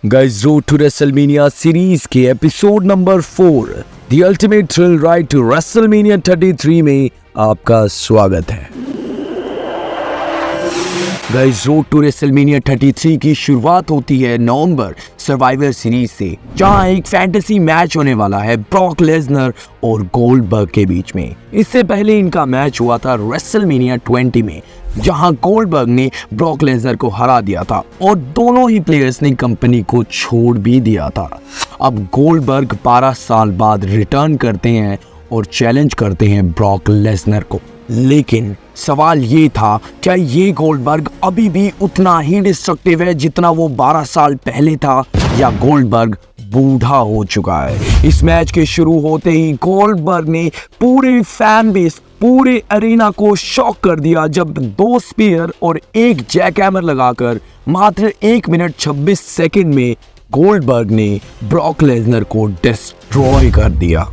Guys, road to WrestleMania series के episode number 4 the ultimate thrill ride to WrestleMania 33 में आपका स्वागत है। गाइस, रोड टू रेसलमेनिया 33 की शुरुआत होती है नवंबर सर्वाइवर सीरीज से, जहां एक फैंटेसी मैच होने वाला है ब्रॉक लेसनर और गोल्डबर्ग के बीच में। इससे पहले इनका मैच हुआ था रेसलमेनिया 20 में, जहां गोल्डबर्ग ने ब्रॉक लेसनर को हरा दिया था और दोनों ही प्लेयर्स ने कंपनी को छोड़ भी दिया था। अब गोल्डबर्ग 12 साल बाद रिटर्न करते हैं और चैलेंज करते हैं ब्रॉक लेसनर को। लेकिन सवाल ये था, क्या ये गोल्डबर्ग अभी भी उतना ही डिस्ट्रक्टिव है जितना वो 12 साल पहले था, या गोल्डबर्ग बूढ़ा हो चुका है? इस मैच के शुरू होते ही गोल्डबर्ग ने पूरे फैन बेस, पूरे अरीना को शॉक कर दिया जब 2 स्पीयर और 1 जैकहैमर लगाकर मात्र 1 मिनट 26 सेकंड में गोल्डबर्ग ने ब्रॉक लेसनर को डिस्ट्रॉय कर दिया।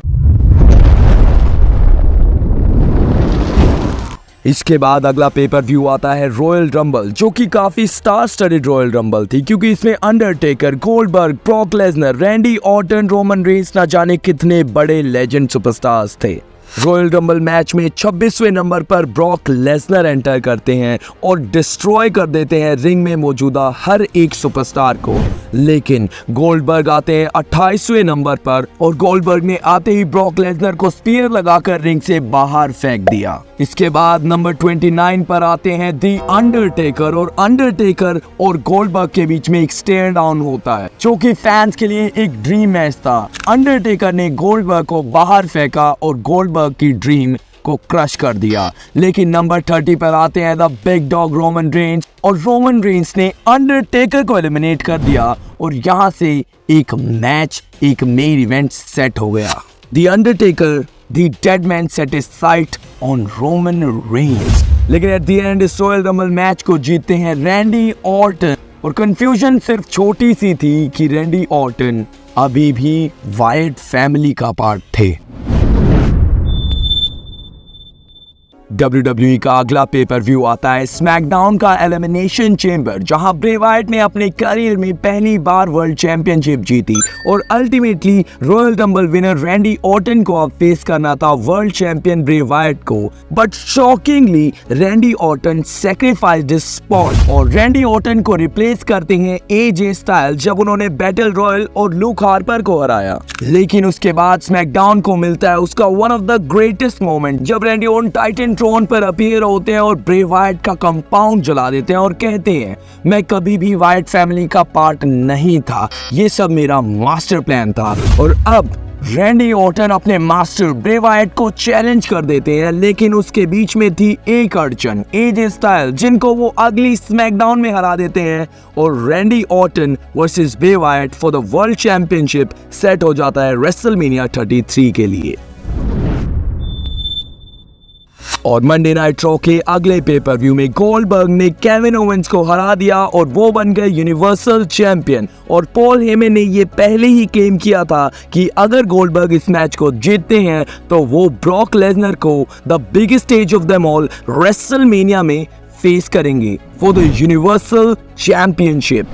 इसके बाद अगला पेपर व्यू आता है रॉयल रंबल, जो कि काफी स्टार स्टडीड रॉयल रंबल थी, क्योंकि इसमें Undertaker, Goldberg, Brock Lesnar, Randy Orton, Roman Reigns, न जाने कितने बड़े लेजेंड सुपरस्टार्स थे। रॉयल रंबल मैच में 26वें नंबर पर ब्रॉक लेसनर एंटर करते हैं और डिस्ट्रॉय कर देते हैं रिंग में मौजूदा हर एक सुपरस्टार को। लेकिन गोल्डबर्ग आते हैं 28वें नंबर पर और गोल्डबर्ग ने आते ही ब्रॉक लेसनर को स्पीयर लगाकर रिंग से बाहर फेंक दिया। इसके बाद नंबर 29 पर आते हैं दी अंडरटेकर, और अंडरटेकर और गोल्डबर्ग के बीच में एक स्टेयर डाउन होता है, जो कि फैंस के लिए एक ड्रीम मैच था। अंडरटेकर ने गोल्डबर्ग को बाहर फेंका और गोल्डबर्ग की ड्रीम को क्रश कर दिया। लेकिन नंबर 30 पर आते हैं the Big Dog Roman Reigns, और रोमन रेंस ने अंडरटेकर को एलिमिनेट कर दिया और यहाँ से एक मैच, एक मेन इवेंट सेट हो गया। The Undertaker, the Dead man, set his site on Roman Reigns. लेकिन एट द एंड इस रॉयल रंबल मैच को जीतते हैं रैंडी ऑर्टन, और कंफ्यूजन सिर्फ छोटी सी थी कि रैंडी ऑर्टन अभी भी वाइट फैमिली का पार्ट थे। WWE का अगला पेपर व्यू आता है स्मैकडाउन का एलिमिनेशन चेंबर, जहां ब्रे वायट ने अपने करियर में पहली बार वर्ल्ड चैंपियनशिप जीती और ultimately royal rumble winner Randy Orton को अब फेस करना था वर्ल्ड चैंपियन ब्रे वायट को। But shockingly Randy Orton sacrificed his spot और रैंडी ऑर्टन को रिप्लेस करते हैं AJ स्टाइल, जब उन्होंने बैटल रॉयल और लूक हार्पर को हराया। लेकिन उसके बाद स्मैकडाउन को मिलता है उसका one of the greatest moment, जब रैंडी ऑर्टन टाइटन ट्रोन पर अपीयर होते हैं और ब्रे वायट का कंपाउंड जला देते हैं और कहते हैं, मैं कभी भी वायट फैमिली का पार्ट नहीं था, ये सब मेरा मास्टर प्लान था। और अब रैंडी ऑर्टन अपने मास्टर ब्रे वायट को चैलेंज कर देते हैं, लेकिन उसके बीच में थी एक अड़चन, AJ स्टाइल, जिनको वो अगली स्मैकडाउन में हरा देते हैं और Randy Orton versus Bray Wyatt for the world championship set हो जाता है रेसलमेनिया 33 के लिए। और मंडे नाइट रॉ के अगले पेपर व्यू में गोल्डबर्ग ने केविन ओवेंस को हरा दिया और वो बन गए यूनिवर्सल चैंपियन। और पॉल हेमन ने ये पहले ही क्लेम किया था कि अगर गोल्डबर्ग इस मैच को जीतते हैं तो वो ब्रॉक लेसनर को the biggest stage of them all WrestleMania में फेस करेंगे फॉर द यूनिवर्सल चैंपियनशिप।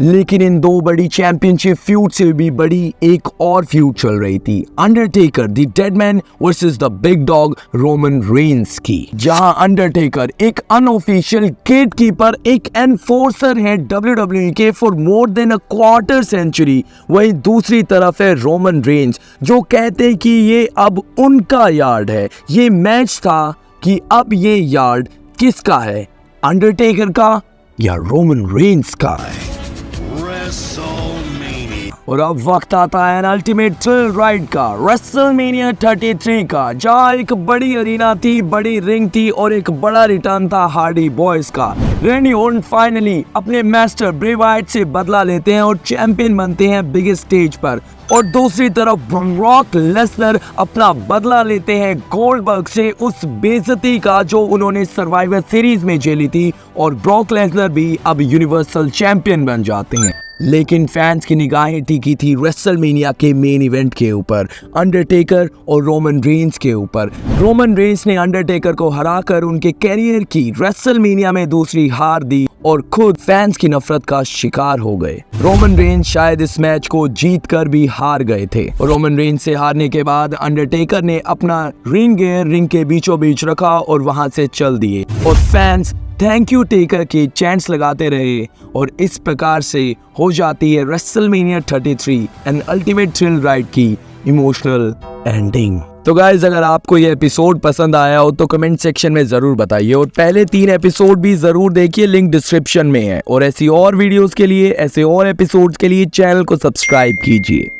लेकिन इन 2 बड़ी चैंपियनशिप फ्यूड से भी बड़ी एक और फ्यूड चल रही थी, Undertaker the Dead Man versus the Big Dog Roman Reigns की, जहां अंडरटेकर एक अनऑफिशियल गेटकीपर, एक एनफोर्सर है WWE के for more than a quarter century. वहीं दूसरी तरफ है रोमन रेंस, जो कहते हैं कि ये अब उनका यार्ड है। ये मैच था कि अब ये यार्ड किसका है, अंडरटेकर का या रोमन रेंस का है। और अब वक्त आता है अल्टीमेट थ्रिल राइड का, रेसलमेनिया 33 का, जहाँ एक बड़ी अरीना थी, बड़ी रिंग थी और एक बड़ा रिटर्न था हार्डी बॉयज का। रैंडी ऑर्टन फाइनली अपने मास्टर ब्रे वायट से बदला लेते हैं और चैंपियन बनते हैं बिगेस्ट स्टेज पर। और दूसरी तरफ ब्रॉक लेसनर अपना बदला लेते हैं गोल्डबर्ग से उस बेइज्जती का जो उन्होंने सर्वाइवर सीरीज में झेली थी, और ब्रॉक लेसनर भी अब यूनिवर्सल चैंपियन बन जाते हैं। लेकिन फैंस की निगाहें टिकी थी रेसलमेनिया के मेन इवेंट के ऊपर, अंडरटेकर और रोमन रेंस के ऊपर। रोमन रेंस ने अंडरटेकर को हराकर उनके कैरियर की रेसलमेनिया में दूसरी हार दी और खुद फैंस की नफरत का शिकार हो गए। रोमन रेंस शायद इस मैच को जीतकर भी हार गए थे। रोमन रेंस से हारने के बाद अंडरटेकर ने अपना रिंग गियर रिंग के बीचों बीच रखा और वहां से चल दिए और फैंस थैंक यू टेकर की चैंट्स लगाते रहे और इस प्रकार से हो जाती है WrestleMania 33 an ultimate thrill ride की इमोशनल एंडिंग। तो गाइज, अगर आपको ये एपिसोड पसंद आया हो तो कमेंट सेक्शन में जरूर बताइए और पहले 3 एपिसोड भी जरूर देखिए, लिंक डिस्क्रिप्शन में है। और ऐसी और वीडियोस के लिए, ऐसे और एपिसोड्स के लिए चैनल को सब्सक्राइब कीजिए।